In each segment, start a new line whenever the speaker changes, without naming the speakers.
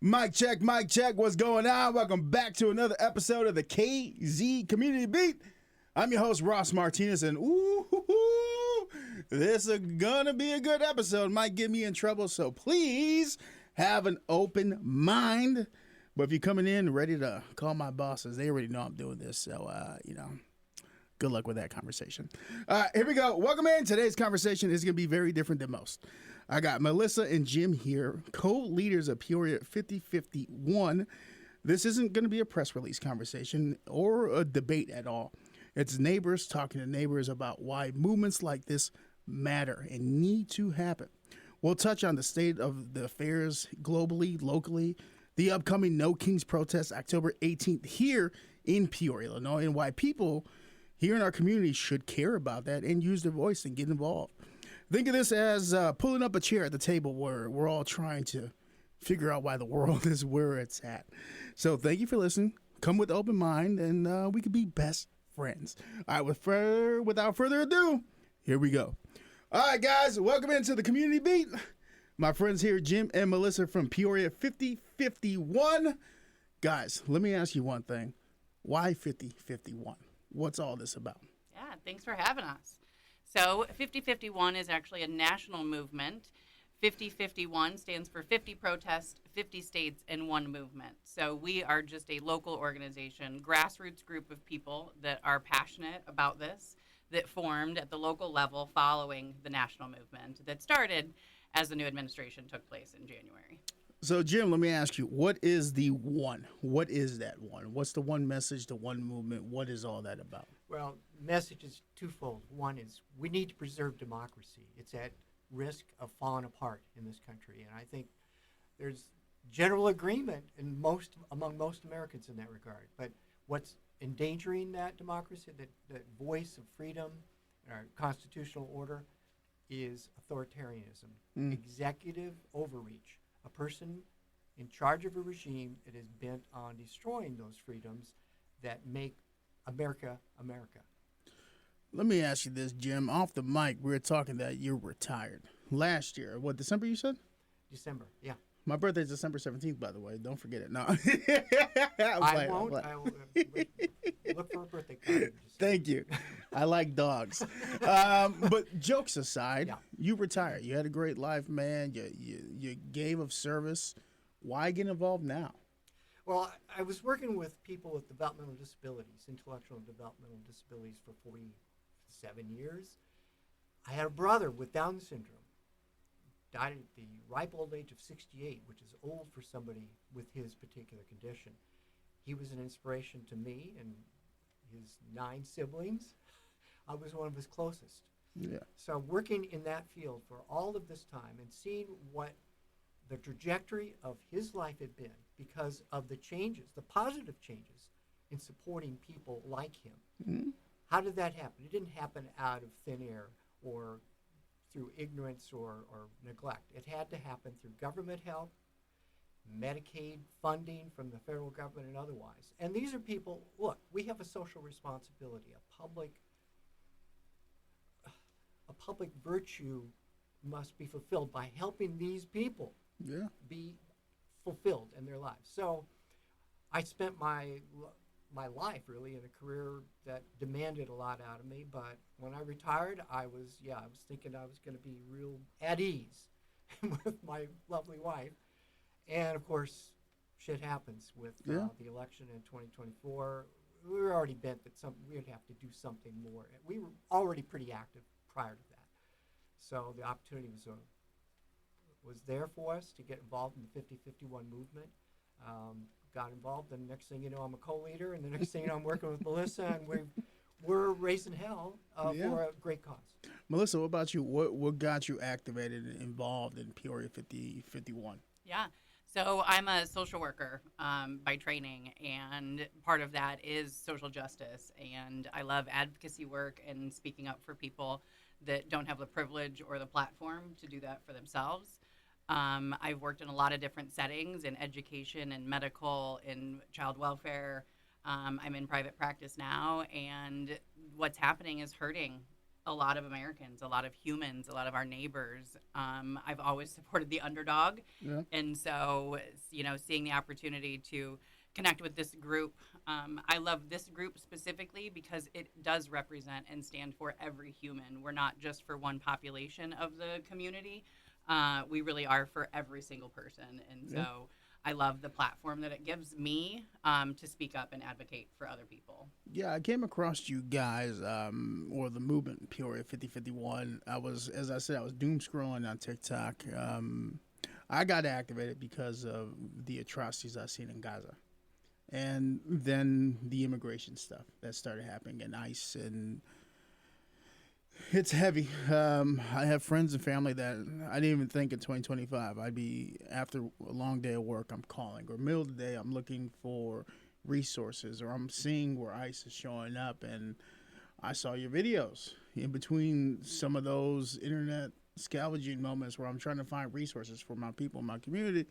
Mic check, mic check. What's going on? Welcome back to another episode of the KZ Community Beat. I'm your host, Ross Martinez, and this is gonna be a good episode. Might get me in trouble, so please have an open mind. But if you're coming in ready to call my bosses, they already know I'm doing this, so good luck with that conversation. All right, here we go. Welcome in. Today's conversation is going to be very different than most. I got Melissa and Jim here, co-leaders of Peoria 5051. This isn't going to be a press release conversation or a debate at all. It's neighbors talking to neighbors about why movements like this matter and need to happen. We'll touch on the state of the affairs globally, locally, the upcoming No Kings protest October 18th here in Peoria, Illinois, and why people here in our community should care about that and use their voice and get involved. Think of this as pulling up a chair at the table where we're all trying to figure out why the world is where it's at. So thank you for listening. Come with open mind, and we could be best friends. All right, without further ado, here we go. All right, guys, welcome into the Community Beat. My friends here, Jim and Melissa from Peoria 5051. Guys, let me ask you one thing. Why 5051? What's all this about?
Yeah, thanks for having us. So 5051 is actually a national movement. 5051 stands for 50 protests, 50 states, and one movement. So we are just a local organization, grassroots group of people that are passionate about this, that formed at the local level following the national movement that started as the new administration took place in January.
So, Jim, let me ask you, what is the one? What is that one? What's the one message, the one movement? What is all that about?
Well, the message is twofold. One is we need to preserve democracy. It's at risk of falling apart in this country. And I think there's general agreement among most Americans in that regard. But what's endangering that democracy, that voice of freedom, our constitutional order, is authoritarianism, executive overreach. A person in charge of a regime that is bent on destroying those freedoms that make America, America.
Let me ask you this, Jim. Off the mic, we were talking that you're retired. Last year, what, December you said?
December, yeah.
My birthday's December 17th, by the way. Don't forget it. No.
I won't. I will look for a birthday card.
Thank you. I like dogs. But jokes aside,
yeah.
You retired. You had a great life, man. You gave of service. Why get involved now?
Well, I was working with people with developmental disabilities, intellectual and developmental disabilities for 47 years. I had a brother with Down syndrome. Died at the ripe old age of 68, which is old for somebody with his particular condition. He was an inspiration to me and his 9 siblings. I was one of his closest.
Yeah. So
working in that field for all of this time and seeing what the trajectory of his life had been because of the changes, the positive changes in supporting people like him. Mm-hmm. How did that happen? It didn't happen out of thin air or through ignorance or neglect. It had to happen through government help, Medicaid funding from the federal government and otherwise. And these are people, look, we have a social responsibility, a public virtue must be fulfilled by helping these people be fulfilled in their lives. So I spent my life really in a career that demanded a lot out of me, but when I retired, I was thinking I was going to be real at ease with my lovely wife. And of course, shit happens with the election in 2024. We were already bent that we would have to do something more. We were already pretty active prior to that. So the opportunity was there for us to get involved in the 5051 movement. Got involved, and the next thing you know, I'm a co-leader, and the next thing you know, I'm working with Melissa, and we're raising hell for a great cause.
Melissa, what about you? What got you activated and involved in Peoria 5051?
Yeah, so I'm a social worker by training, and part of that is social justice, and I love advocacy work and speaking up for people that don't have the privilege or the platform to do that for themselves. I've worked in a lot of different settings in education and medical, in child welfare. I'm in private practice now, and what's happening is hurting a lot of Americans, a lot of humans, a lot of our neighbors. I've always supported the underdog.
Yeah.
And so, seeing the opportunity to connect with this group, I love this group specifically because it does represent and stand for every human. We're not just for one population of the community. We really are for every single person. And so I love the platform that it gives me to speak up and advocate for other people.
Yeah, I came across you guys, or the movement Peoria 5051. As I said, I was doom scrolling on TikTok. I got activated because of the atrocities I've seen in Gaza, and then the immigration stuff that started happening in ICE, and it's heavy. I have friends and family that I didn't even think in 2025 I'd be, after a long day of work, I'm calling, or middle of the day, I'm looking for resources, or I'm seeing where ICE is showing up. And I saw your videos in between some of those internet scavenging moments where I'm trying to find resources for my people, my community.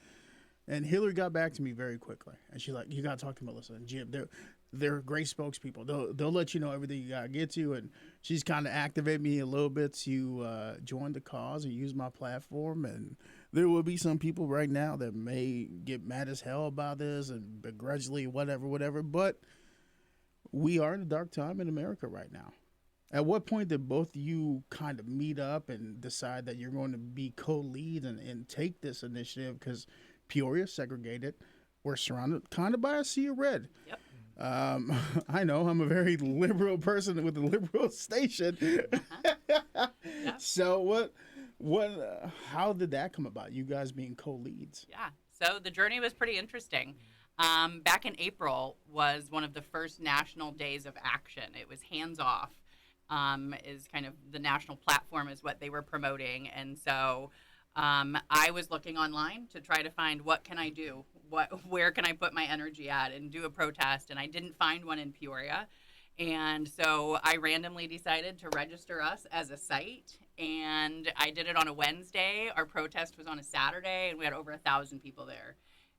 And Hillary got back to me very quickly, and she's like, "You gotta talk to Melissa and Jim. They're great spokespeople. They'll let you know everything you gotta get to." And she's kind of activated me a little bit to join the cause and use my platform. And there will be some people right now that may get mad as hell about this and begrudgingly whatever. But we are in a dark time in America right now. At what point did both of you kind of meet up and decide that you're going to be co-lead and take this initiative? Because Peoria segregated. We're surrounded kind of by a sea of red.
Yep.
I know I'm a very liberal person with a liberal station.
Yeah.
So how did that come about? You guys being co-leads?
Yeah. So the journey was pretty interesting. Back in April was one of the first national days of action. It was hands off. Is kind of the national platform is what they were promoting. And so I was looking online to try to find what can I do? Where can I put my energy at and do a protest? And I didn't find one in Peoria. And so I randomly decided to register us as a site. And I did it on a Wednesday. Our protest was on a Saturday, and we had over 1,000 people there.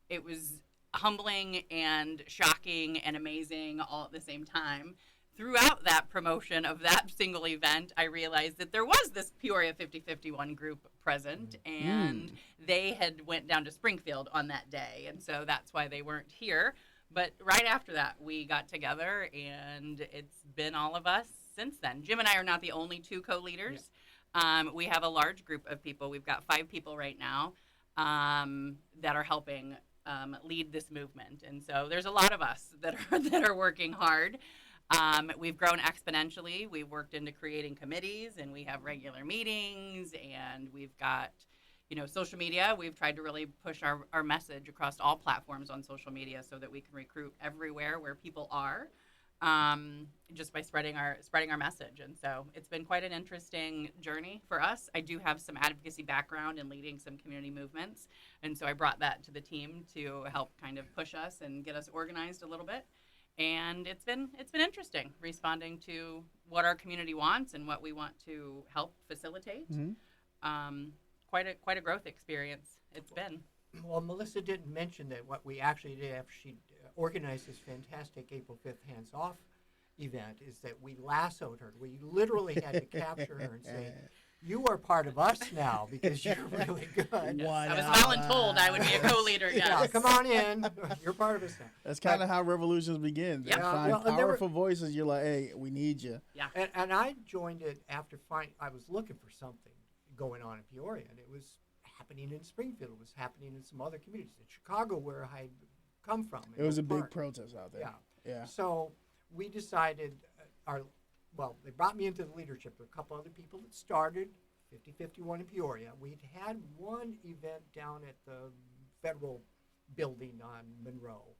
It was humbling and shocking and amazing all at the same time. Throughout that promotion of that single event, I realized that there was this Peoria 5051 group present, and they had went down to Springfield on that day, and so that's why they weren't here. But right after that, we got together, and it's been all of us since then. Jim and I are not the only two co-leaders. Yeah. We have a large group of people. We've got 5 people right now that are helping lead this movement, and so there's a lot of us that are working hard. We've grown exponentially. We've worked into creating committees, and we have regular meetings, and we've got, social media. We've tried to really push our message across all platforms on social media so that we can recruit everywhere where people are, just by spreading our message. And so it's been quite an interesting journey for us. I do have some advocacy background in leading some community movements, and so I brought that to the team to help kind of push us and get us organized a little bit. And it's been interesting responding to what our community wants and what we want to help facilitate. Mm-hmm. Quite a growth experience it's been.
Well, Melissa didn't mention that what we actually did after she organized this fantastic April 5th Hands Off event is that we lassoed her. We literally had to capture her and say, "You are part of us now because you're really good."
Yes. I was voluntold I would be a co-leader. Yes.
Yeah, come on in. You're part of us now.
That's kind of how revolutions begin.
Yep.
You find powerful voices. You're like, "Hey, we need you."
Yeah.
And I joined it after I was looking for something going on in Peoria, and it was happening in Springfield. It was happening in some other communities. In Chicago, where I had come from.
It was a big protest out there.
Yeah. So we decided they brought me into the leadership. There were a couple other people that started 5051 in Peoria. We'd had one event down at the federal building on Monroe,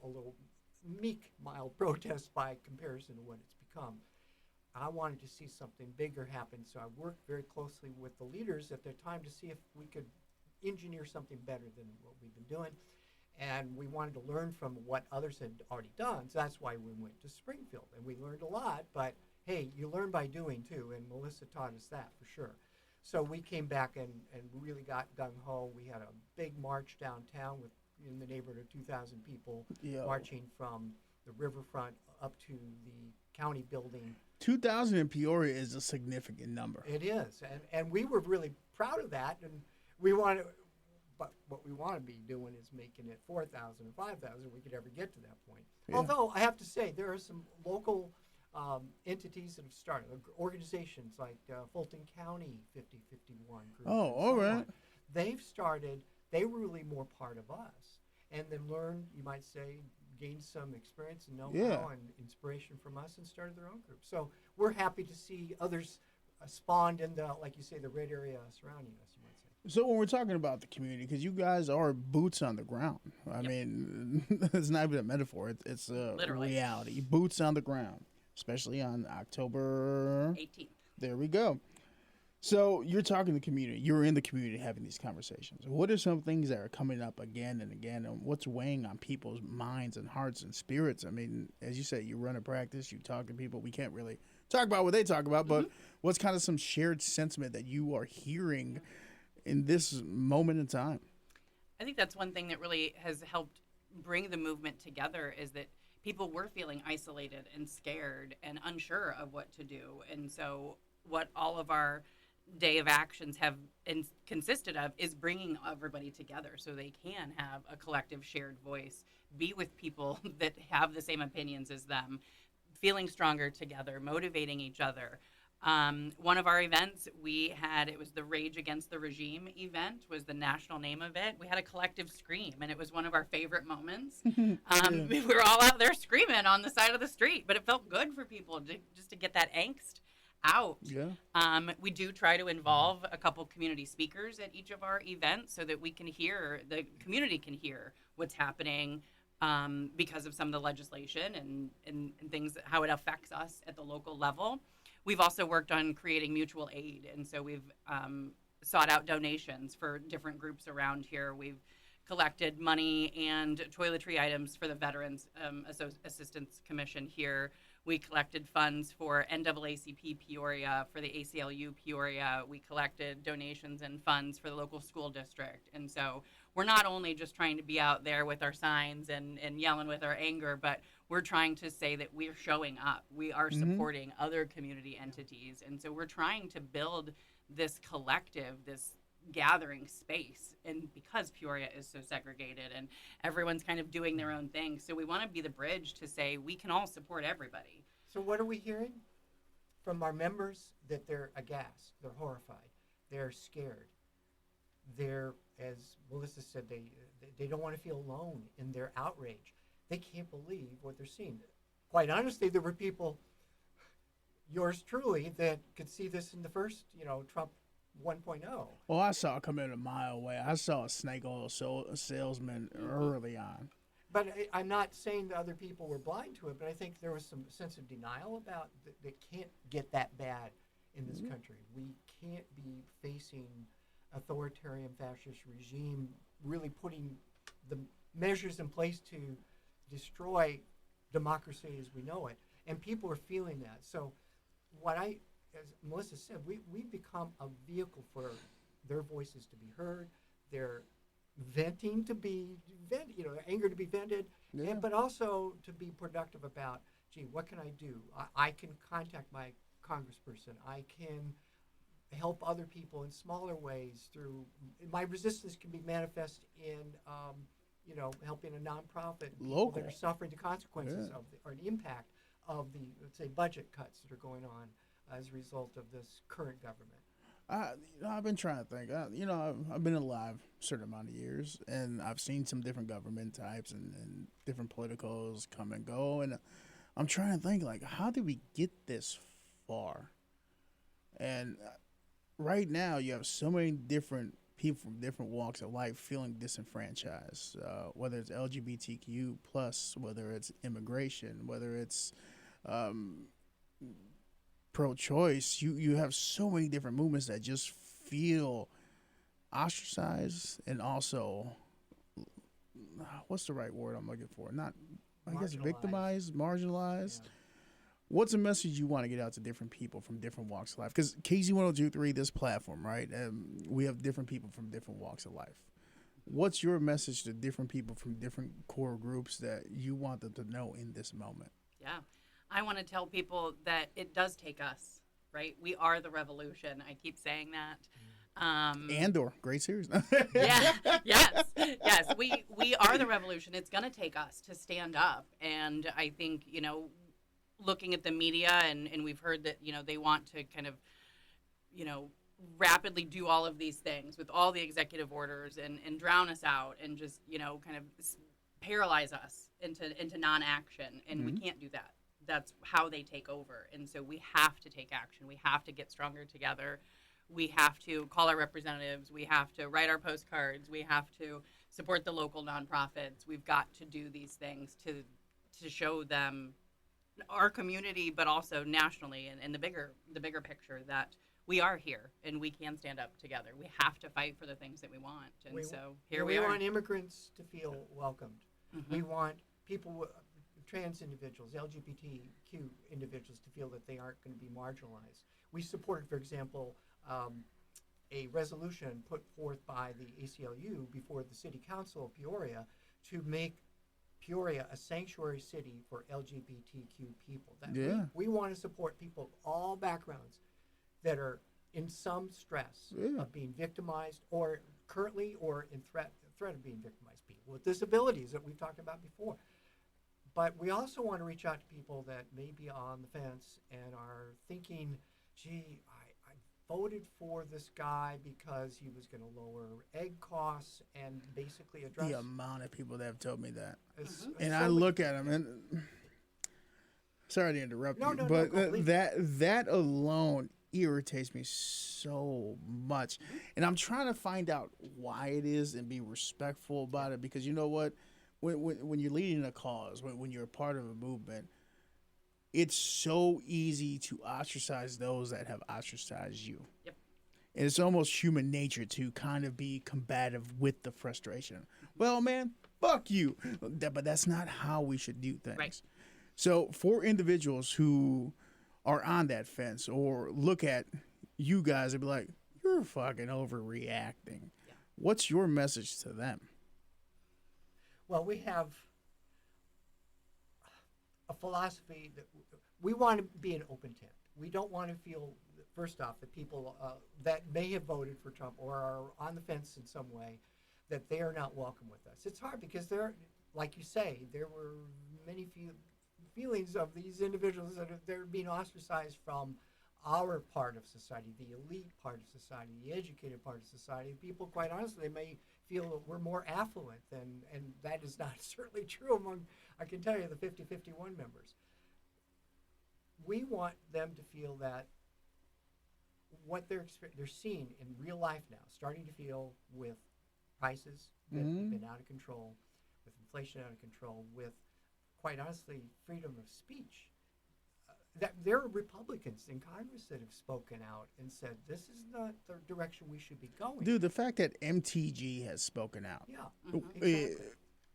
a little meek, mild protest by comparison to what it's become. I wanted to see something bigger happen, so I worked very closely with the leaders at the time to see if we could engineer something better than what we've been doing. And we wanted to learn from what others had already done, so that's why we went to Springfield. And we learned a lot, but hey, you learn by doing too, and Melissa taught us that for sure. So we came back and really got gung-ho. We had a big march downtown in the neighborhood of 2,000 people marching from the riverfront up to the county building.
2,000 in Peoria is a significant number.
It is, and we were really proud of that, and we want to, but what we want to be doing is making it 4,000 and 5,000. We could ever get to that point.
Yeah.
Although I have to say there are some local entities that have started, organizations like Fulton County 5051 group.
Oh, all right.
They've started. They were really more part of us, and then learned, you might say, gained some experience and know-how and inspiration from us, and started their own group. So we're happy to see others spawned in the, like you say, the red area surrounding us, you might say.
So when we're talking about the community, because you guys are boots on the ground. I mean, it's not even a metaphor. It's a
Literally.
reality. Boots on the ground, especially on October
18th.
There we go. So you're talking to the community. You're in the community having these conversations. What are some things that are coming up again and again, and what's weighing on people's minds and hearts and spirits? I mean, as you said, you run a practice, you talk to people. We can't really talk about what they talk about, but what's kind of some shared sentiment that you are hearing in this moment in time?
I think that's one thing that really has helped bring the movement together, is that people were feeling isolated and scared and unsure of what to do. And so what all of our day of actions have consisted of is bringing everybody together so they can have a collective shared voice, be with people that have the same opinions as them, feeling stronger together, motivating each other. One of our events we had, it was the Rage Against the Regime event, was the national name of it. We had a collective scream, and it was one of our favorite moments. We were all out there screaming on the side of the street, but it felt good for people just to get that angst out. We do try to involve a couple community speakers at each of our events so that we can hear, the community can hear what's happening because of some of the legislation and things, how it affects us at the local level. We've also worked on creating mutual aid, and so we've sought out donations for different groups around here. We've collected money and toiletry items for the Veterans Assistance Commission here. We collected funds for NAACP Peoria, for the ACLU Peoria. We collected donations and funds for the local school district. And so we're not only just trying to be out there with our signs and yelling with our anger, but we're trying to say that we're showing up. We are supporting other community entities. And so we're trying to build this collective, this gathering space, and because Peoria is so segregated and everyone's kind of doing their own thing, so we want to be the bridge to say we can all support everybody.
So what are we hearing from our members? That they're aghast, they're horrified, they're scared, they're, as Melissa said, they don't want to feel alone in their outrage. They can't believe what they're seeing. Quite honestly, there were people, yours truly, that could see this in the first, Trump 1.0.
Well, I saw it coming a mile away. I saw a snake oil salesman early on.
But I'm not saying that other people were blind to it, but I think there was some sense of denial about that. It can't get that bad in this country. We can't be facing authoritarian fascist regime really putting the measures in place to destroy democracy as we know it. And people are feeling that. So as Melissa said, we've become a vehicle for their voices to be heard, their venting to be anger to be vented, but also to be productive about, gee, what can I do? I can contact my congressperson. I can help other people in smaller ways through, my resistance can be manifest in, helping a nonprofit, people that are suffering the consequences of or the impact of the, let's say, budget cuts that are going on as a result of this current government.
I've been trying to think. I've been alive a certain amount of years, and I've seen some different government types and different politicals come and go. And I'm trying to think, like, how did we get this far? And right now, you have so many different people from different walks of life feeling disenfranchised, whether it's LGBTQ plus, whether it's immigration, whether it's pro-choice. You have so many different movements that just feel ostracized and also, what's the right word I'm looking for? Not, I guess, victimized, marginalized. Yeah. What's a message you want to get out to different people from different walks of life? Because KZ1023, this platform, right? We have different people from different walks of life. What's your message to different people from different core groups that you want them to know in this moment?
Yeah. I want to tell people that it does take us, right? We are the revolution. I keep saying that.
Andor, great series.
Yeah, yes, yes. We are the revolution. It's going to take us to stand up. And I think, looking at the media, and we've heard that, they want to kind of, rapidly do all of these things with all the executive orders and drown us out and just, kind of paralyze us into non-action. And we can't do that. That's how they take over. And so we have to take action. We have to get stronger together. We have to call our representatives. We have to write our postcards. We have to support the local nonprofits. We've got to do these things to show them, our community, but also nationally and the bigger picture, that we are here and we can stand up together. We have to fight for the things that we want. And here we are.
We want immigrants to feel welcomed.
Mm-hmm.
We want people, trans individuals, LGBTQ individuals, to feel that they aren't going to be marginalized. We supported, for example, a resolution put forth by the ACLU before the City Council of Peoria to make Peoria a sanctuary city for LGBTQ people. We want to support people of all backgrounds that are in some stress of being victimized, or currently, or in threat of being victimized, people with disabilities that we've talked about before. But we also want to reach out to people that may be on the fence and are thinking, gee, I voted for this guy because he was going to lower egg costs and basically address
The amount of people that have told me that.
and
I look at them and sorry to interrupt you, but that alone irritates me so much. And I'm trying to find out why it is and be respectful about it, because you know what? When you're leading a cause, when you're a part of a movement, it's so easy to ostracize those that have ostracized you.
Yep.
And it's almost human nature to kind of be combative with the frustration. Well, man, fuck you. But that's not how we should do things.
Right.
So for individuals who are on that fence or look at you guys and be like, you're fucking overreacting.
Yeah.
What's your message to them?
Well, we have a philosophy that we want to be an open tent. We don't want to feel, first off, that people that may have voted for Trump or are on the fence in some way, that they are not welcome with us. It's hard because like you say, there were many feelings of these individuals that they're being ostracized from our part of society, the elite part of society, the educated part of society. People, quite honestly, they may feel that we're more affluent and that is not certainly true among, I can tell you, the 50-51 members. We want them to feel that what they're seeing in real life now, starting to feel with prices that have been out of control, with inflation out of control, with, quite honestly, freedom of speech. That there are Republicans in Congress that have spoken out and said this is not the direction we should be going.
Dude, the fact that MTG has spoken out,
exactly.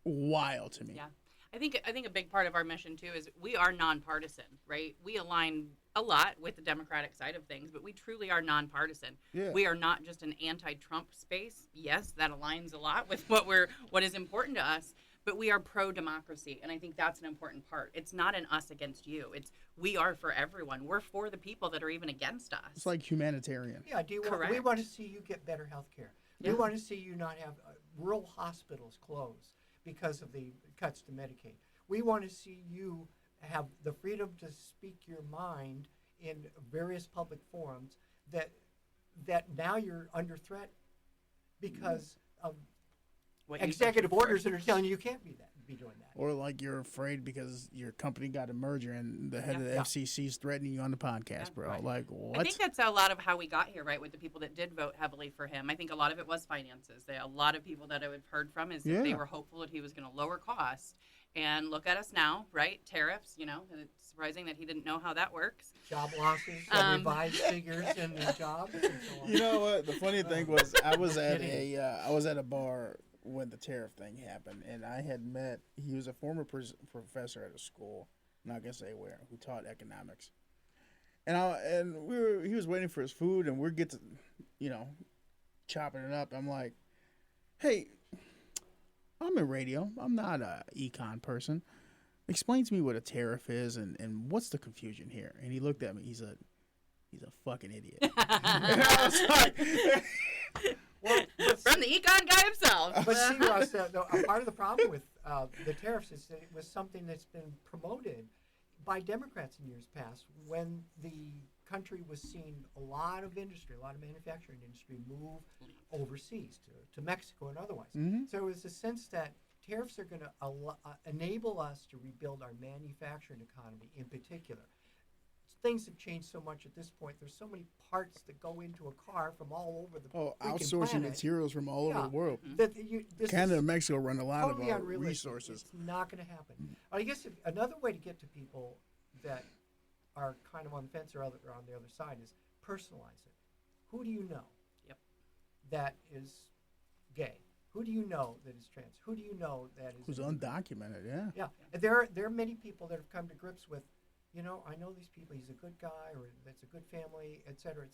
Wild to me.
Yeah. I think a big part of our mission too is we are nonpartisan, right? We align a lot with the Democratic side of things, but we truly are nonpartisan.
Yeah.
We are not just an anti-Trump space. Yes, that aligns a lot with what is important to us, but we are pro-democracy, and I think that's an important part. It's not an us against you. It's we are for everyone. We're for the people that are even against us.
It's like humanitarian.
Yeah, we want to see you get better health care.
Yeah.
We want to see you not have rural hospitals closed because of the cuts to Medicaid. We want to see you have the freedom to speak your mind in various public forums that now you're under threat because of executive orders that are telling you can't be doing that.
Or like you're afraid because your company got a merger and the head of the FCC is threatening you on the podcast, bro.
Right.
Like, what?
I think that's a lot of how we got here, right, with the people that did vote heavily for him. I think a lot of it was finances. A lot of people that I've heard from is that they were hopeful that he was going to lower costs. And look at us now, right? Tariffs, it's surprising that he didn't know how that works.
Job losses, revised figures in the jobs, and so on.
You know what? The funny thing was, I was at a bar when the tariff thing happened, and I had met. He was a former professor at a school, I'm not gonna say where, who taught economics. And he was waiting for his food, and we're chopping it up. I'm like, hey, I'm in radio. I'm not a econ person. Explain to me what a tariff is and what's the confusion here. And he looked at me. He's a fucking idiot. And I was like,
Well,
From the econ guy himself.
but see, Russ, a part of the problem with the tariffs is that it was something that's been promoted by Democrats in years past when the country was seeing a lot of industry, a lot of manufacturing industry move overseas to Mexico and otherwise. So it was a sense that tariffs are going to enable us to rebuild our manufacturing economy in particular. Things have changed so much at this point. There's so many parts that go into a car from all over the freaking
outsourcing
planet.
materials from all over the world.
That this
Canada
is
and Mexico run a lot
totally
of our
unrealistic.
resources.
It's not going to happen. I guess another way to get to people that are kind of on the fence or on the other side is personalize it. Who do you know that is gay? Who do you know that is trans? Who do you know that is
Who's undocumented, yeah.
Yeah. And there are many people that have come to grips with, I know these people, he's a good guy, or that's a good family, et cetera,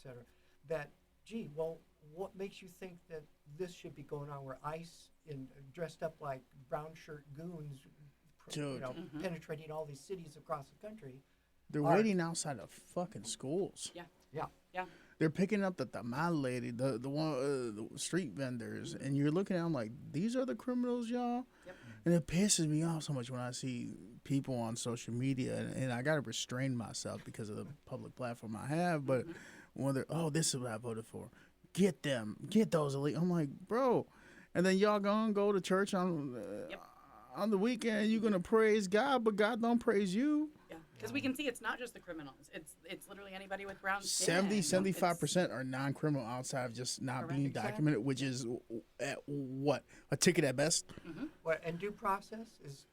that, gee, well, what makes you think that this should be going on where ICE dressed up like brown shirt goons, penetrating all these cities across the country?
They're waiting outside of fucking schools.
Yeah.
They're picking up the tamal lady, the one, the street vendors, and you're looking at them like, these are the criminals, y'all?
Yep.
And it pisses me off so much when I see people on social media, and I got to restrain myself because of the public platform I have, but when they're, this is what I voted for. Get them. Get those elite. I'm like, bro. And then y'all gonna go to church on the weekend, you're going to praise God, but God don't praise you.
Yeah, because we can see it's not just the criminals. It's literally anybody with brown skin.
75% are non-criminal outside of just not being documented, which is at what? A ticket at best?
And due process is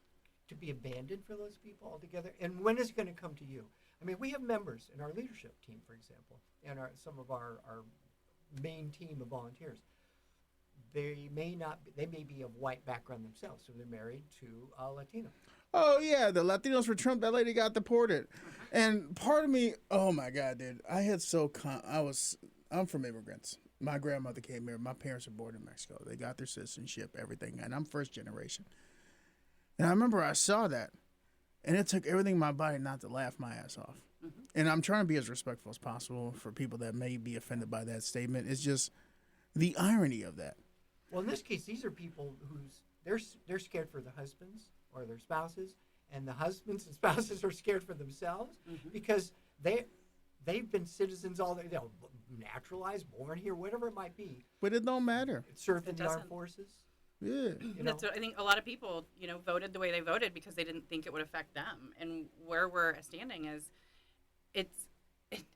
to be abandoned for those people altogether. And when is it going to come to you? I mean, we have members in our leadership team, for example, and some of our main team of volunteers. They may be of white background themselves, so they're married to a Latino.
Oh, yeah, the Latinos for Trump, that lady got deported. And part of me, oh, my God, dude, I'm from immigrants. My grandmother came here. My parents were born in Mexico. They got their citizenship, everything, and I'm first generation. And I remember I saw that, and it took everything in my body not to laugh my ass off. And I'm trying to be as respectful as possible for people that may be offended by that statement. It's just the irony of that.
Well, in this case, these are people they're scared for the husbands or their spouses, and the husbands and spouses are scared for themselves because they've been citizens all their, naturalized, born here, whatever it might be.
But it don't matter.
Served in the armed forces.
Yeah.
That's what I think a lot of people, voted the way they voted because they didn't think it would affect them. And where we're standing is,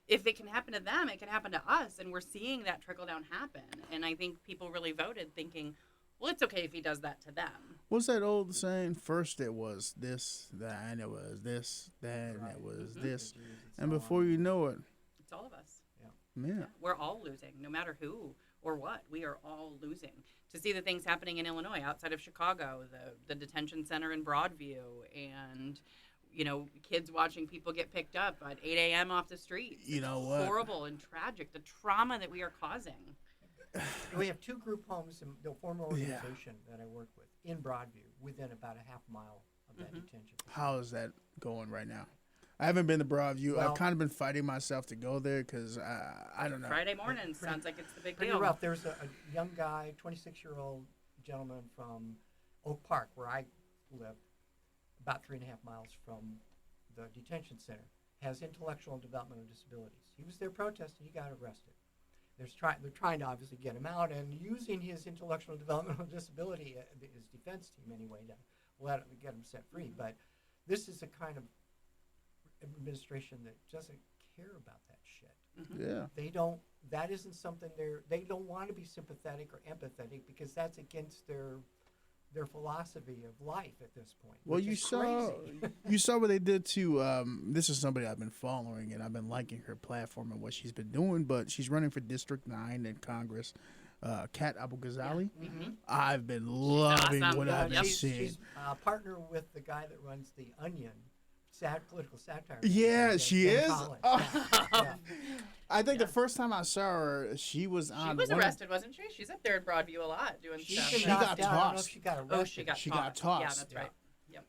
if it can happen to them, it can happen to us. And we're seeing that trickle down happen. And I think people really voted thinking, well, it's okay if he does that to them.
What's that old saying? First it was this, then it was this, then it was this. And before you know it,
it's all of us.
Yeah.
We're all losing, no matter who or what. We are all losing. To see the things happening in Illinois, outside of Chicago, the detention center in Broadview, and kids watching people get picked up at 8 a.m. off the streets.
You know what?
Horrible and tragic. The trauma that we are causing.
We have two group homes in the former organization that I work with in Broadview, within about a half mile of that detention.
How is that going right now? I haven't been to Broadview. I've kind of been fighting myself to go there because I don't know.
Friday morning sounds like it's the big
pretty
deal.
rough. There's a young guy, 26-year-old gentleman from Oak Park, where I live, about 3.5 miles from the detention center, has intellectual and developmental disabilities. He was there protesting. He got arrested. They're trying to obviously get him out, and using his intellectual and developmental disability, his defense team anyway, to get him set free. But this is a kind of administration that doesn't care about that shit.
Yeah.
They don't. That isn't something they don't want to be sympathetic or empathetic because that's against their philosophy of life at this point.
Well, you saw what they did to this is somebody I've been following and I've been liking her platform and what she's been doing, but she's running for District 9 in Congress. Kat Abu Ghazali. I've been loving what I've been seeing.
She's a partner with the guy that runs The Onion, political satire.
Yeah,
in-
she
in
is.
college.
Oh.
Yeah.
I think the
Yeah.
first time I saw her, she was on.
She was
one of-
arrested, wasn't she? She's up there in Broadview a lot doing
She's
stuff.
been
She
knocked
got
down. I don't know if
tossed.
she got arrested.
Oh, she got
She
tossed.
got
Yeah,
tossed.
that's
Yeah.
right. Yep.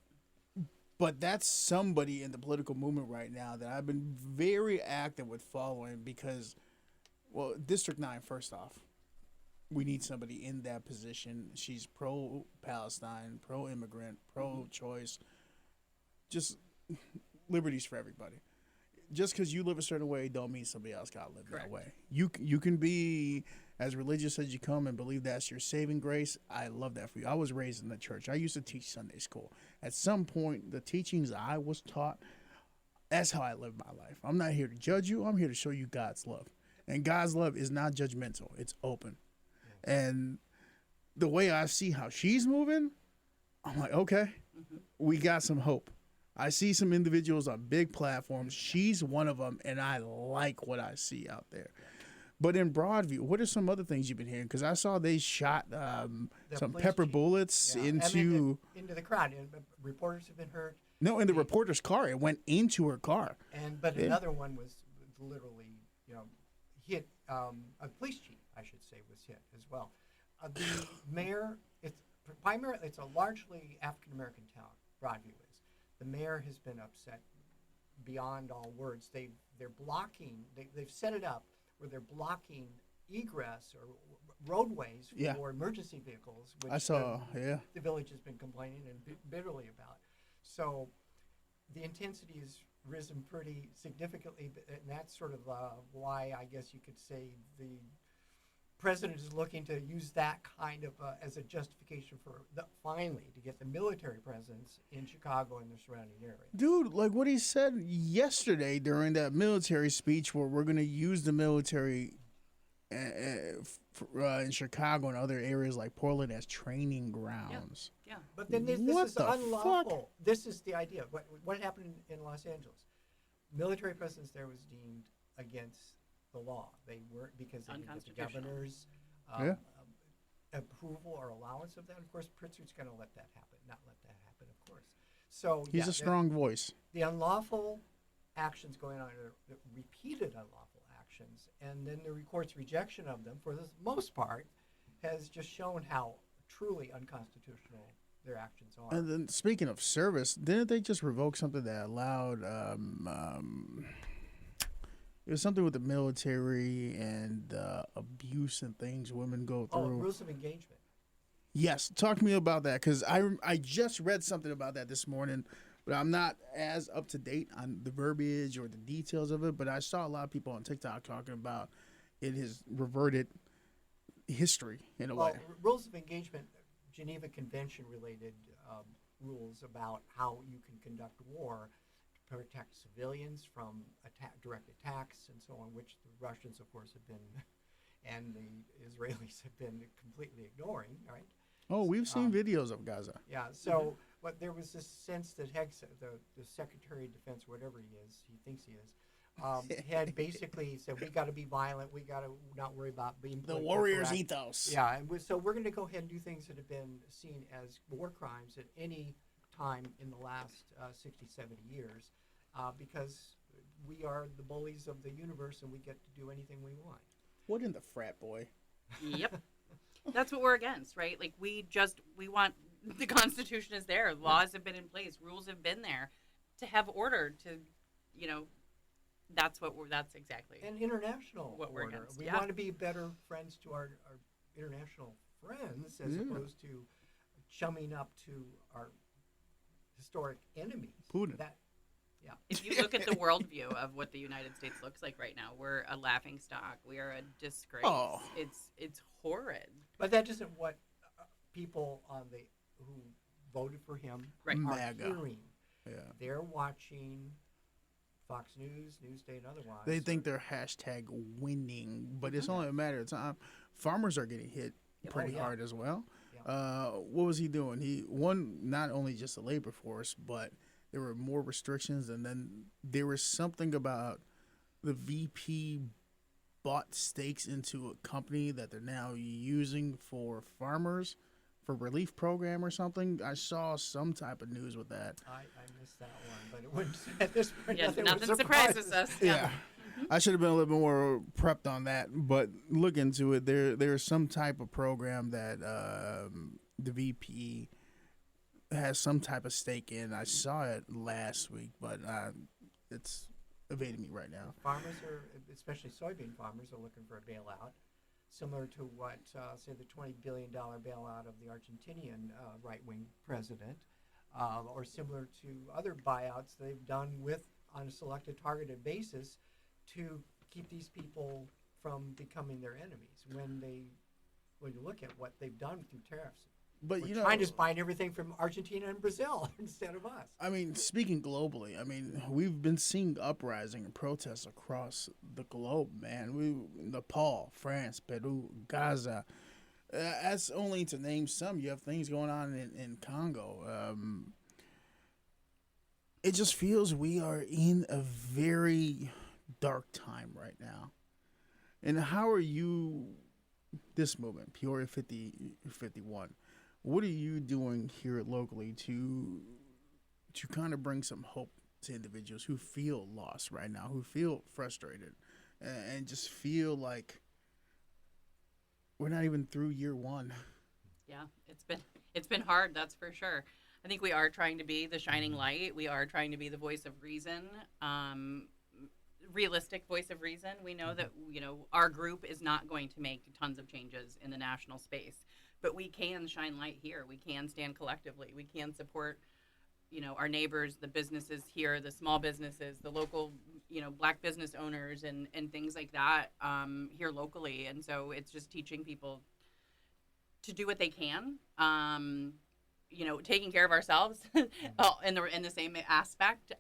But that's somebody in the political movement right now that I've been very active with following because, well, District 9, first off, we need somebody in that position. She's pro-Palestine, pro-immigrant, pro-choice, just liberties for everybody. Just because you live a certain way don't mean somebody else got to live
Correct.
that way. You can be as religious as you come and believe that's your saving grace. I love that for you. I was raised in the church. I used to teach Sunday school. At some point, the teachings I was taught, that's how I live my life. I'm not here to judge you. I'm here to show you God's love. And God's love is not judgmental. It's open. And the way I see how she's moving, I'm like, okay, we got some hope. I see some individuals on big platforms. She's one of them, and I like what I see out there. But in Broadview, what are some other things you've been hearing? Because I saw they shot some
police
pepper
chief.
bullets
Yeah. I
into
mean, into the crowd. And reporters have been hurt.
in the reporter's car. It went into her car.
But
Yeah.
another one was literally, hit. A police chief, I should say, was hit as well. The mayor, it's a largely African American town. Broadview is. The mayor has been upset beyond all words. They're blocking. They've set it up where they're blocking egress or roadways
Yeah.
for emergency vehicles. Which
I saw, yeah.
the village has been complaining and bitterly about. So the intensity has risen pretty significantly, and that's sort of why I guess you could say the president is looking to use that kind of as a justification for finally to get the military presence in Chicago and the surrounding area.
Dude, like what he said yesterday during that military speech where we're going to use the military in Chicago and other areas like Portland as training grounds.
Yeah.
But then this
What
is
the
unlawful. This is the idea. What happened in Los Angeles? Military presence there was deemed against the law. They weren't because they didn't get the
Unconstitutional.
governor's
Yeah.
approval or allowance of that. Of course, Pritzker's going to let that happen. Not let that happen, of course. So
He's a strong voice.
The unlawful actions going on are the repeated unlawful actions, and then the court's rejection of them, for the most part, has just shown how truly unconstitutional their actions are.
And then speaking of service, didn't they just revoke something that allowed it was something with the military and abuse and things women go
Oh,
through.
rules of engagement.
Yes, talk to me about that because I just read something about that this morning, but I'm not as up to date on the verbiage or the details of it. But I saw a lot of people on TikTok talking about it has reverted history in a way.
Rules of engagement, Geneva Convention related rules about how you can conduct war to protect civilians from direct attacks and so on, which the Russians, of course, have been, and the Israelis have been completely ignoring, right?
Oh, we've seen videos of Gaza.
Yeah, so but there was this sense that Hegseth, the Secretary of Defense, whatever he is, he thinks he is, had basically said, we got to be violent, we got to not worry about being
The
politically
warrior's
correct.
ethos.
Yeah, and so we're going to go ahead and do things that have been seen as war crimes at any time in the last 60, 70 years, because we are the bullies of the universe and we get to do anything we want.
What in the frat boy?
Yep. That's what we're against, right? Like we want the Constitution is there. Laws have been in place. Rules have been there to have order to, that's exactly.
And international
What we're
order.
against,
We
yeah.
want to be better friends to our international friends as opposed to chumming up to our historic enemies.
Putin.
If you look at the worldview of what the United States looks like right now, we're a laughing stock. We are a disgrace.
Oh.
It's horrid.
But that isn't what people who voted for him
Right.
are
MAGA.
hearing.
Yeah.
They're watching Fox News, Newsday, and otherwise.
They think they're hashtag winning, but it's only a matter of time. Farmers are getting hit pretty
yeah.
hard as well.
Yeah.
What was he doing? He won not only just the labor force, but there were more restrictions, and then there was something about the VP bought stakes into a company that they're now using for farmers for relief program or something. I saw some type of news with that.
I missed that one, but it wouldn't, at this point,
Yeah,
nothing
nothing
would
surprises us.
Yeah. I should have been a little bit more prepped on that, but look into it. There's some type of program that the VP has some type of stake in. I saw it last week, but it's evading me right now.
Farmers are, especially soybean farmers, are looking for a bailout, similar to what, say, the $20 billion bailout of the Argentinian right-wing president, or similar to other buyouts they've done on a selected targeted basis to keep these people from becoming their enemies when you look at what they've done through tariffs.
But
China's buying everything from Argentina and Brazil instead of us.
I mean, speaking globally, we've been seeing uprising and protests across the globe, man. Nepal, France, Peru, Gaza. That's only to name some. You have things going on in Congo. It just feels we are in a very dark time right now. And how are you, this movement, Peoria 51, what are you doing here locally to kind of bring some hope to individuals who feel lost right now, who feel frustrated, and just feel like we're not even through year one?
Yeah, it's been hard, that's for sure. I think we are trying to be the shining light. We are trying to be the voice of reason, realistic voice of reason. We know that our group is not going to make tons of changes in the national space. But we can shine light here. We can stand collectively. We can support, our neighbors, the businesses here, the small businesses, the local, Black business owners and things like that here locally. And so it's just teaching people to do what they can, taking care of ourselves in the same aspect.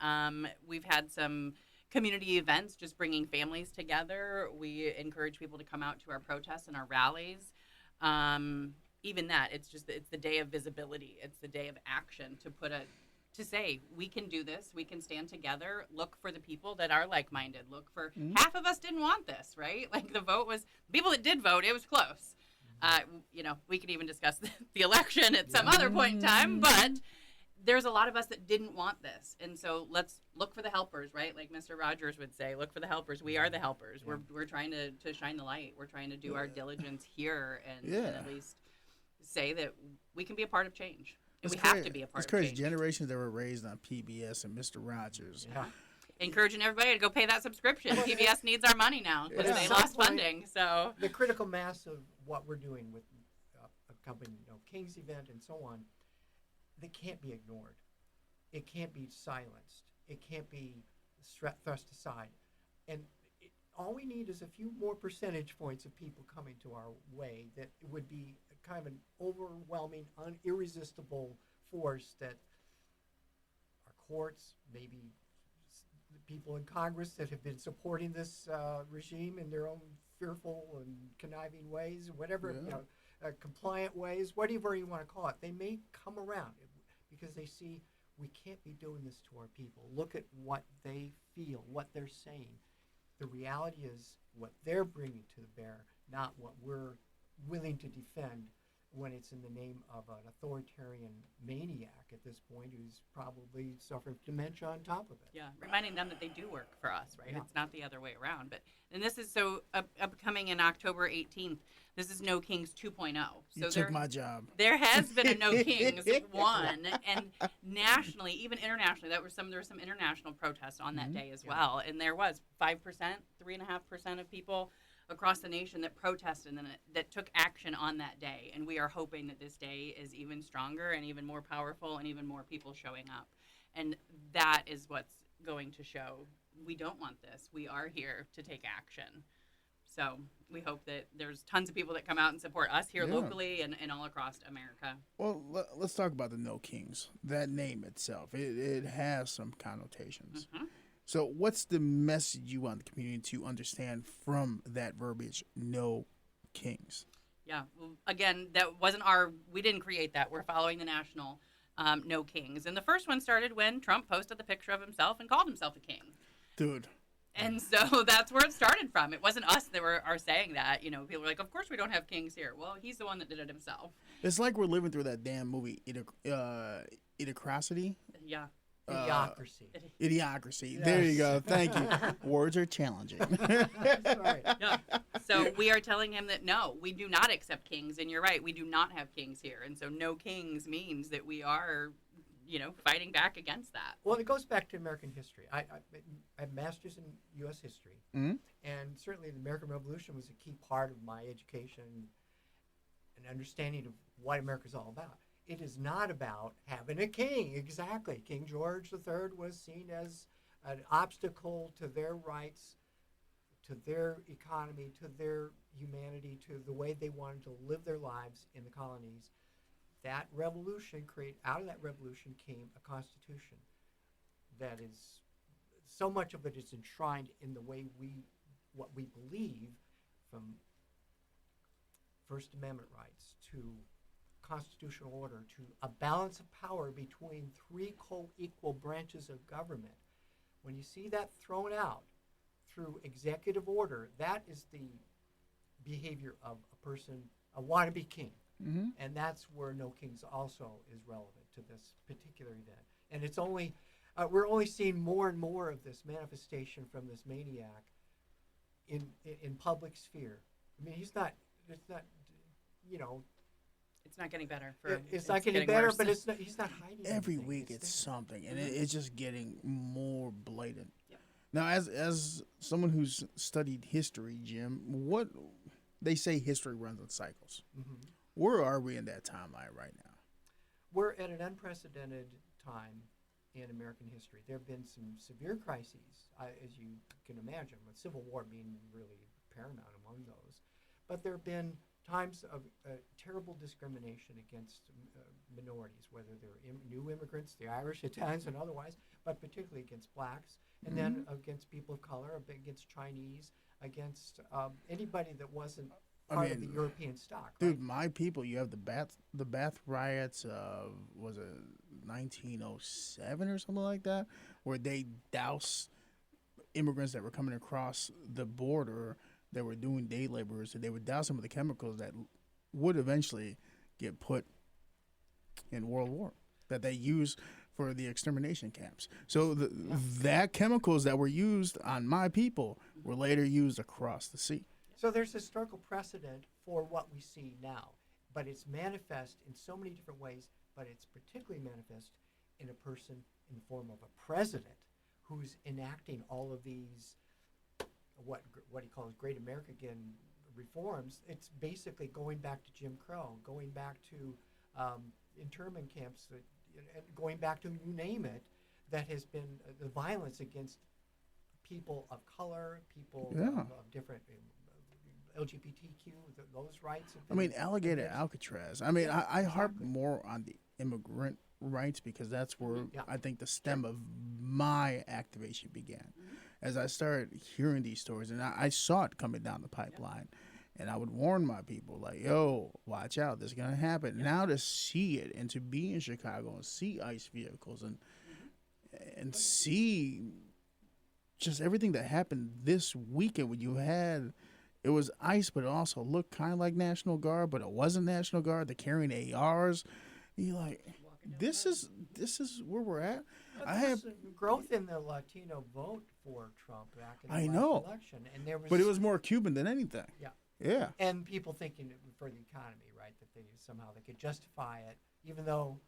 We've had some community events, just bringing families together. We encourage people to come out to our protests and our rallies. Even that, it's the day of visibility. It's the day of action to say, we can do this. We can stand together. Look for the people that are like-minded. Look for half of us didn't want this, right? Like the vote was, people that did vote, it was close. We could even discuss the election at some other point in time, but there's a lot of us that didn't want this. And so let's look for the helpers, right? Like Mr. Rogers would say, look for the helpers. We are the helpers. Yeah. We're trying to shine the light. We're trying to do our diligence here and at least say that we can be a part of change. And we have to be a part of change.
It's crazy. Generations that were raised on PBS and Mr. Rogers.
Yeah.
Encouraging everybody to go pay that subscription. PBS needs our money now because they lost funding. So
the critical mass of what we're doing with accompanying King's event and so on, they can't be ignored. It can't be silenced. It can't be thrust aside. And all we need is a few more percentage points of people coming to our way that it would be kind of an overwhelming, irresistible force that our courts, maybe the people in Congress that have been supporting this regime in their own fearful and conniving ways, whatever, compliant ways, whatever you want to call it, they may come around because they see we can't be doing this to our people. Look at what they feel, what they're saying. The reality is what they're bringing to the bear, not what we're willing to defend when it's in the name of an authoritarian maniac at this point who's probably suffering dementia on top of it.
Yeah, reminding them that they do work for us, right?
Yeah.
It's not the other way around. And this is so upcoming in October 18th. This is No Kings 2.0. So
you took my job.
There has been a No Kings 1, and nationally, even internationally, there were some international protests on that day as well. And there was 5%, 3.5% of people across the nation that protested and that took action on that day. And we are hoping that this day is even stronger and even more powerful and even more people showing up. And that is what's going to show we don't want this. We are here to take action. So we hope that there's tons of people that come out and support us here locally and all across America.
Well, let's talk about the No Kings. That name itself, it has some connotations. Mm-hmm. So what's the message you want the community to understand from that verbiage, No Kings?
Yeah, well, again, we didn't create that. We're following the national No Kings. And the first one started when Trump posted the picture of himself and called himself a king.
Dude.
And so that's where it started from. It wasn't us that are saying that. People were like, of course we don't have kings here. Well, he's the one that did it himself.
It's like we're living through that damn movie, Idiocracy.
Yeah.
Idiocracy.
Idiocracy.
Yes.
There you go. Thank you. Words are challenging.
That's right.
Yeah. So we are telling him that no, we do not accept kings. And you're right, we do not have kings here. And so no kings means that we are, fighting back against that.
Well, it goes back to American history. I have masters in U.S. history,
Mhm.
and certainly the American Revolution was a key part of my education and understanding of what America's all about. It is not about having a king. Exactly. King George III was seen as an obstacle to their rights, to their economy, to their humanity, to the way they wanted to live their lives in the colonies. That revolution out of that revolution came a constitution that is, so much of it is enshrined in the way what we believe, from First Amendment rights to constitutional order to a balance of power between three co-equal branches of government. When you see that thrown out through executive order, that is the behavior of a wannabe king.
Mm-hmm.
And that's where No Kings also is relevant to this particular event. And it's only, we're only seeing more and more of this manifestation from this maniac in public sphere. I mean, it's not,
It's not getting better.
It's not getting better,
worse.
but he's not hiding
Every
anything.
week it's something, and it's just getting more blatant.
Yep.
Now, as someone who's studied history, Jim, what they say history runs in cycles.
Mm-hmm.
Where are we in that timeline right now?
We're at an unprecedented time in American history. There have been some severe crises, as you can imagine, with Civil War being really paramount among those. But there have been times of terrible discrimination against minorities, whether they're new immigrants, the Irish, Italians, and otherwise, but particularly against blacks, and then against people of color, against Chinese, against anybody that wasn't part of the European stock.
Dude,
right?
my people, you have the Bath riots of, was it 1907 or something like that, where they doused immigrants that were coming across the border that were doing day laborers, and they would douse them with the chemicals that would eventually get put in World War, that they used for the extermination camps. So that chemicals that were used on my people were later used across the sea.
So there's historical precedent for what we see now, but it's manifest in so many different ways, but it's particularly manifest in a person in the form of a president who's enacting all of these, what he calls great American reforms. It's basically going back to Jim Crow, going back to internment camps, and going back to, you name it, that has been the violence against people of color, people of different LGBTQ, those rights.
I mean, Alligator Alcatraz. I mean, I harp more on the immigrant rights because that's where I think the stem of my activation began. As I started hearing these stories, and I saw it coming down the pipeline, and I would warn my people, like, yo, watch out, this is going to happen. Now to see it and to be in Chicago and see ICE vehicles and see just everything that happened this weekend when you had, it was ICE, but it also looked kind of like National Guard, but it wasn't National Guard. They're carrying ARs. You're like, this is where we're at.
But
I
there
have
was growth in the Latino vote for Trump back in the
I
last
know.
election, and there was,
but it was more Cuban than anything. Yeah.
and people thinking for the economy, right, that they somehow they could justify it, even though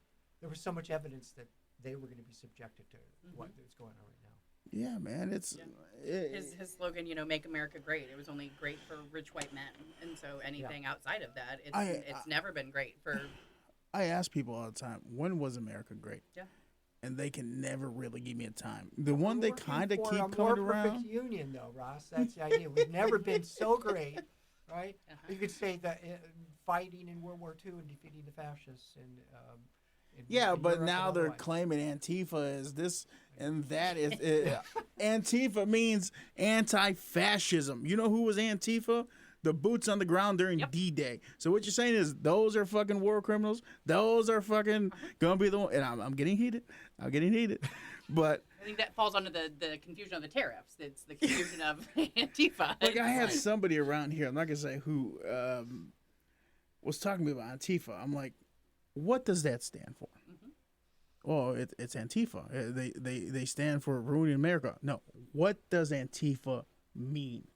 there was so much evidence that they were going to be subjected to what is going on right now.
Yeah, man. It's
His slogan, make America great. It was only great for rich white men, and so anything outside of that, it's never been great for.
I ask people all the time, when was America great?
Yeah.
And they can never really give me a time. The one they
We're
kind of
working
keep
for a
coming
more
around.
perfect union, though, Ross. That's the idea. We've never been so great, right? You could say that fighting in World War II and defeating the fascists and.
Yeah, but
Europe
now
and
they're
otherwise.
claiming Antifa is this and that is Antifa means anti-fascism. You know who was Antifa? the boots on the ground during
Yep.
D-Day. So what you're saying is those are fucking war criminals. Those are fucking gonna be the one. And I'm getting heated. I'm getting heated. But
I think that falls under the confusion of the tariffs. It's the confusion of Antifa.
like I had somebody around here, I'm not gonna say who, was talking to me about Antifa. I'm like, what does that stand for? Oh, it's Antifa. They stand for ruining America. No, what does Antifa mean?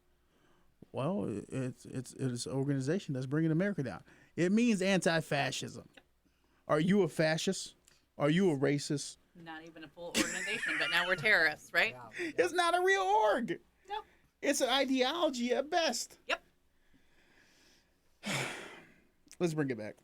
Well, it's an organization that's bringing America down. It means anti-fascism. Are you a fascist? Are you a racist?
Not even a full organization, but now we're terrorists, right?
Yeah.
It's not a real org.
No.
It's an ideology at best.
Yep.
Let's bring it back.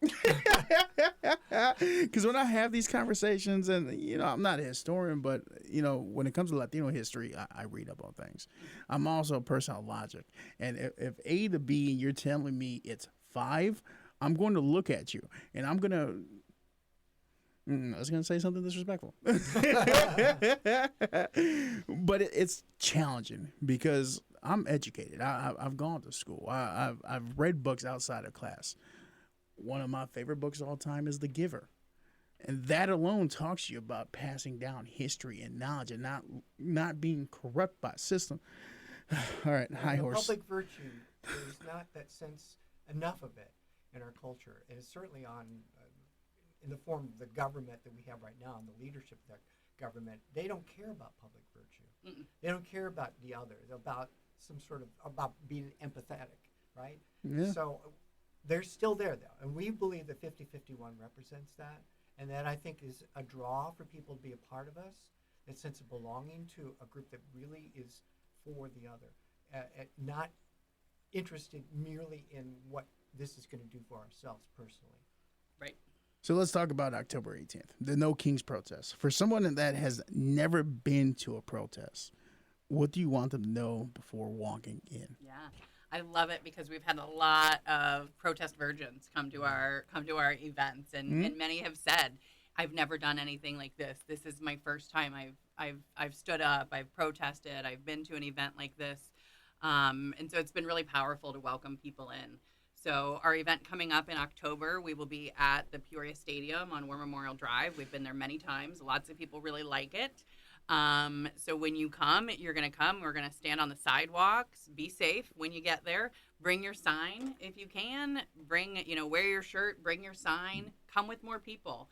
Because when I have these conversations, and I'm not a historian, but when it comes to Latino history, I read up on things. I'm also a person of logic, and if A to B, and you're telling me it's 5, I'm going to look at you, and I'm gonna. I was going to say something disrespectful. But it's challenging because I'm educated. I've gone to school. I've read books outside of class. One of my favorite books of all time is The Giver. And that alone talks to you about passing down history and knowledge and not being corrupt by a system. All right, high horse.
Public virtue, there's not that sense enough of it in our culture. And it's certainly in the form of the government that we have right now and the leadership of that government. They don't care about public virtue.
Mm-mm.
They don't care about the other, about about being empathetic, right?
Yeah.
So they're still there, though. And we believe that 5051 represents that. And that, I think, is a draw for people to be a part of us, that sense of belonging to a group that really is for the other, not interested merely in what this is going to do for ourselves personally.
Right.
So let's talk about October 18th, the No Kings protest. For someone that has never been to a protest, what do you want them to know before walking in?
Yeah. I love it because we've had a lot of protest virgins come to our events, and many have said, "I've never done anything like this. This is my first time. I've stood up. I've protested. I've been to an event like this," and so it's been really powerful to welcome people in. So our event coming up in October, we will be at the Peoria Stadium on War Memorial Drive. We've been there many times. Lots of people really like it. So when you come, you're going to come. We're going to stand on the sidewalks. Be safe when you get there. Bring your sign if you can. Wear your shirt. Bring your sign. Come with more people.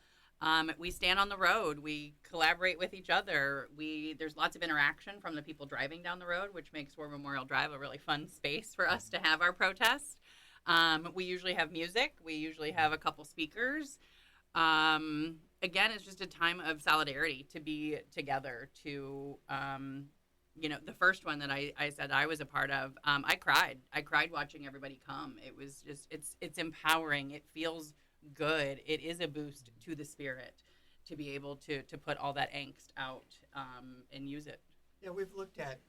We stand on the road. We collaborate with each other. There's lots of interaction from the people driving down the road, which makes War Memorial Drive a really fun space for us to have our protest. We usually have music. We usually have a couple speakers. Again, it's just a time of solidarity to be together. The first one that I said I was a part of, I cried. I cried watching everybody come. It was just, it's empowering. It feels good. It is a boost to the spirit to be able to put all that angst out and use it.
Yeah, we've looked at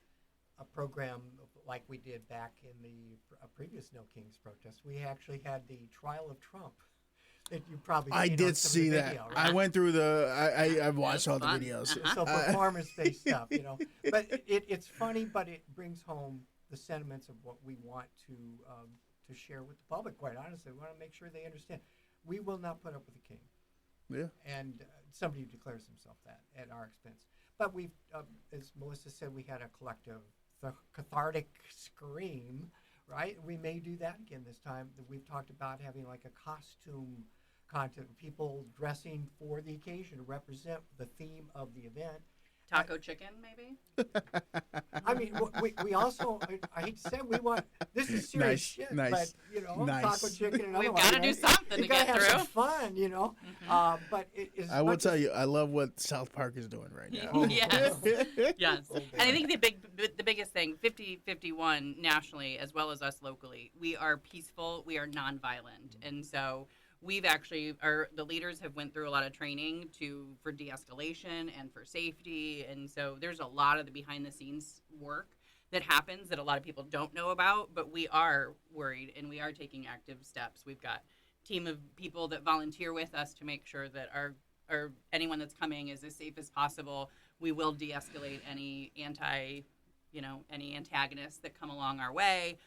a program like we did back in the previous No Kings protest. We actually had the trial of Trump. That you probably
I
seen
did
on some
see
of the
that.
video, right?
I went through I've watched all the
fun.
videos.
Uh-huh.
So performance-based stuff, But it's funny, but it brings home the sentiments of what we want to share with the public. Quite honestly, we want to make sure they understand. We will not put up with a king.
Yeah.
And somebody who declares himself that at our expense. But we've, as Melissa said, we had a collective cathartic scream, right? We may do that again this time. We've talked about having like a costume contest, people dressing for the occasion to represent the theme of the event.
Taco chicken, maybe?
I mean, we also, I hate to say, we want, this is serious
Nice,
shit,
nice,
but,
nice.
taco chicken and
We've
otherwise,
got to do
right?
something
You
to
gotta
get
have
through.
some fun, but it is.
I will tell you, I love what South Park is doing right now.
Yes. Yes.
Oh,
And I think the biggest thing, 50-51 nationally as well as us locally, we are peaceful, we are nonviolent. And so we've actually, the leaders have went through a lot of training for de-escalation and for safety. And so there's a lot of the behind the scenes work that happens that a lot of people don't know about, but we are worried and we are taking active steps. We've got a team of people that volunteer with us to make sure that or anyone that's coming is as safe as possible. We will de-escalate any antagonists that come along our way.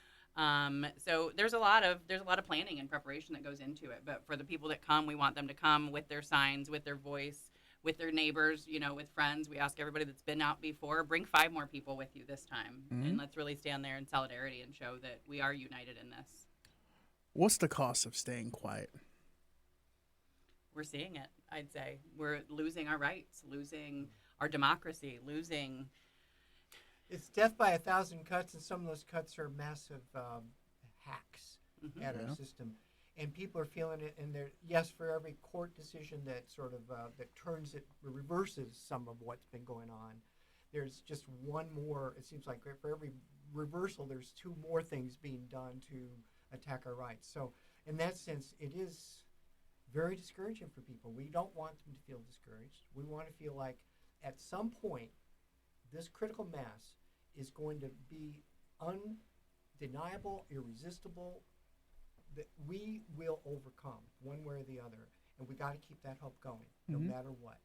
So there's a lot of planning and preparation that goes into it. But for the people that come, we want them to come with their signs, with their voice, with their neighbors, with friends. We ask everybody that's been out before, bring 5 more people with you this time, and let's really stand there in solidarity and show that we are united in this.
What's the cost of staying quiet?
We're seeing it. I'd say we're losing our rights, losing our democracy, losing.
It's death by 1,000 cuts, and some of those cuts are massive hacks at our system. And people are feeling it, and yes, for every court decision that sort of that turns it, reverses some of what's been going on, there's just one more. It seems like for every reversal, there's 2 more things being done to attack our rights. So in that sense, it is very discouraging for people. We don't want them to feel discouraged. We want to feel like at some point, this critical mass is going to be undeniable, irresistible, that we will overcome one way or the other. And we got to keep that hope going, no matter what,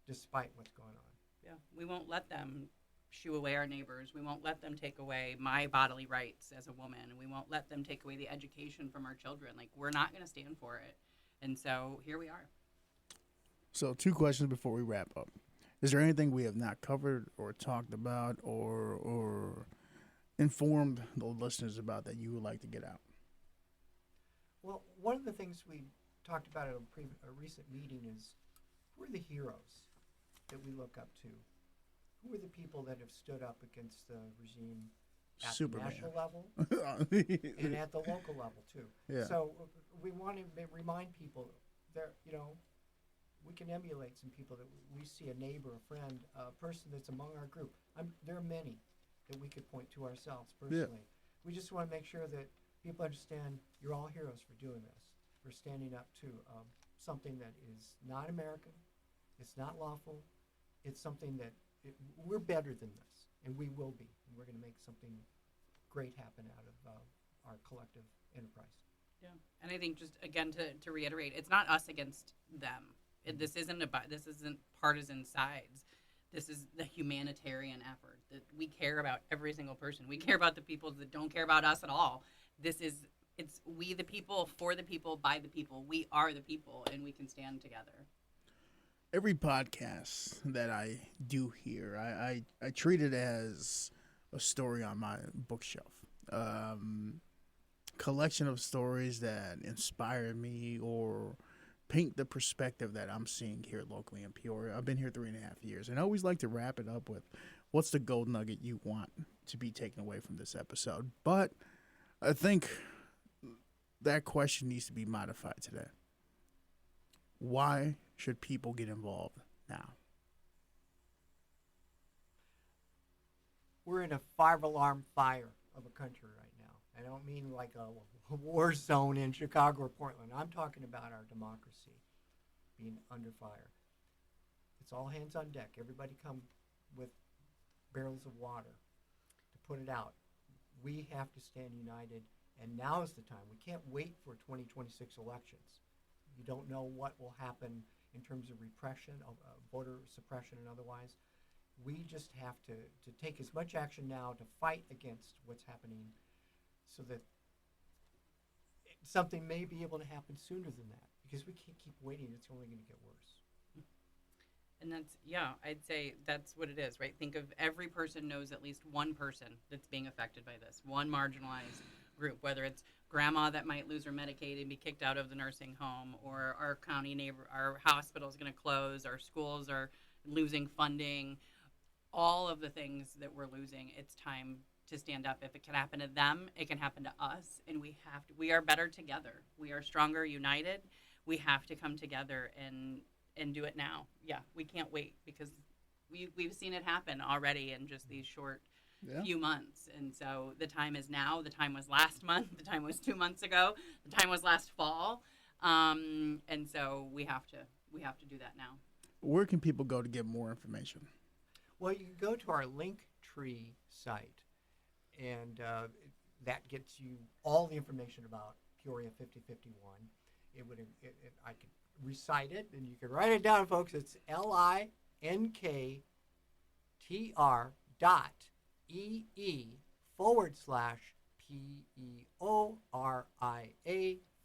despite what's going on.
Yeah, we won't let them shoo away our neighbors. We won't let them take away my bodily rights as a woman. We won't let them take away the education from our children. Like, we're not going to stand for it. And so here we are.
So 2 questions before we wrap up. Is there anything we have not covered or talked about or informed the listeners about that you would like to get out?
Well, one of the things we talked about at a recent meeting is, who are the heroes that we look up to? Who are the people that have stood up against the regime at
Superman.
the national level and at the local level too?
Yeah.
So we want to remind people that we can emulate some people that we see, a neighbor, a friend, a person that's among our group. There are many that we could point to ourselves personally. Yeah. We just want to make sure that people understand you're all heroes for doing this, for standing up to something that is not American, it's not lawful, it's something that we're better than this, and we will be, and we're going to make something great happen out of our collective enterprise.
Yeah, and I think just again to reiterate, it's not us against them. This isn't partisan sides. This is the humanitarian effort that we care about every single person. We care about the people that don't care about us at all. It's we the people, for the people, by the people. We are the people, and we can stand together.
Every podcast that I do here, I treat it as a story on my bookshelf. Collection of stories that inspire me or paint the perspective that I'm seeing here locally in Peoria. I've been here 3.5 years, and I always like to wrap it up with, what's the gold nugget you want to be taken away from this episode? But I think that question needs to be modified today. Why should people get involved now?
We're in a 5-alarm fire of a country right now. I don't mean like a war zone in Chicago or Portland. I'm talking about our democracy being under fire. It's all hands on deck. Everybody come with barrels of water to put it out. We have to stand united, and now is the time. We can't wait for 2026 elections. You don't know what will happen in terms of repression, voter suppression and otherwise. We just have to take as much action now to fight against what's happening, so that something may be able to happen sooner than that, because we can't keep waiting. It's only going to get worse.
And I'd say that's what it is, right? Think of every person knows at least one person that's being affected by this, one marginalized group, whether it's grandma that might lose her Medicaid and be kicked out of the nursing home, or our county neighbor, our hospital is going to close, our schools are losing funding, all of the things that we're losing. It's time to stand up. If it can happen to them, it can happen to us, and we are better together. We are stronger united. We have to come together and do it now. Yeah, we can't wait, because we've seen it happen already in just these short few months. And so the time is now. The time was last month. The time was 2 months ago. The time was last fall. And so we have to do that now.
Where can people go to get more information?
Well, you can go to our Linktree site, and that gets you all the information about Peoria 5051. I could recite it, and you can write it down, folks. It's linktr.ee/PORIA Peoria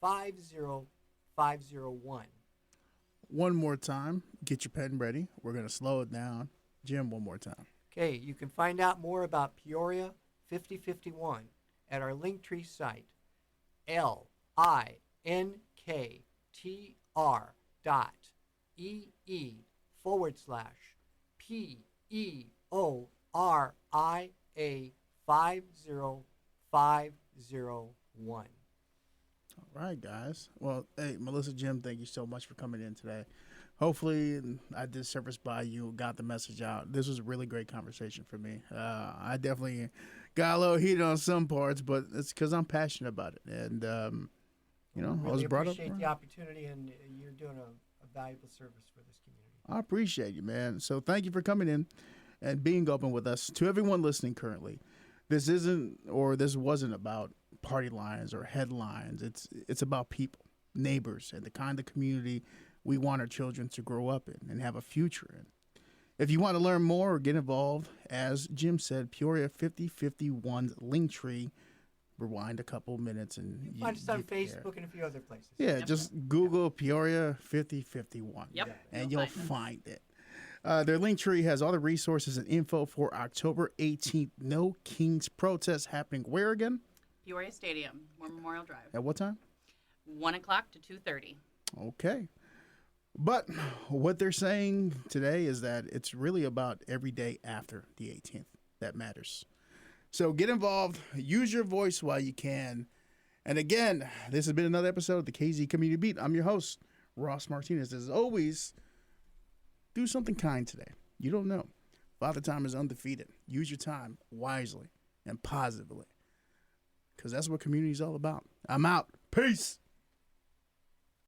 50501.
One more time. Get your pen ready. We're going to slow it down. Jim, one more time.
Okay, you can find out more about Peoria 5051 at our Linktree site, linktr.ee/PEORIA 5051.
All right, guys. Well, hey, Melissa, Jim, thank you so much for coming in today. Hopefully, I did service by you, got the message out. This was a really great conversation for me. I definitely got a little heated on some parts, but it's because I'm passionate about it. And, you know,
really
I was brought up.
appreciate the opportunity, and you're doing a valuable service for this community.
I appreciate you, man. So thank you for coming in and being open with us. To everyone listening currently, this wasn't about party lines or headlines. It's about people, neighbors, and the kind of community we want our children to grow up in and have a future in. If you want to learn more or get involved, as Jim said, Peoria 5051's Linktree. Rewind a couple minutes and
You can find us on Facebook and a few other places.
Yeah, just Google Peoria 5051.
Yep.
And you'll find it. Their Linktree has all the resources and info for October 18th. No Kings protest happening where again?
Peoria Stadium, War Memorial Drive.
At what time?
1 o'clock to 2:30.
Okay. But what they're saying today is that it's really about every day after the 18th that matters. So get involved. Use your voice while you can. And again, this has been another episode of the KZ Community Beat. I'm your host, Ross Martinez. As always, do something kind today. You don't know. Father Time is undefeated. Use your time wisely and positively, because that's what community is all about. I'm out. Peace.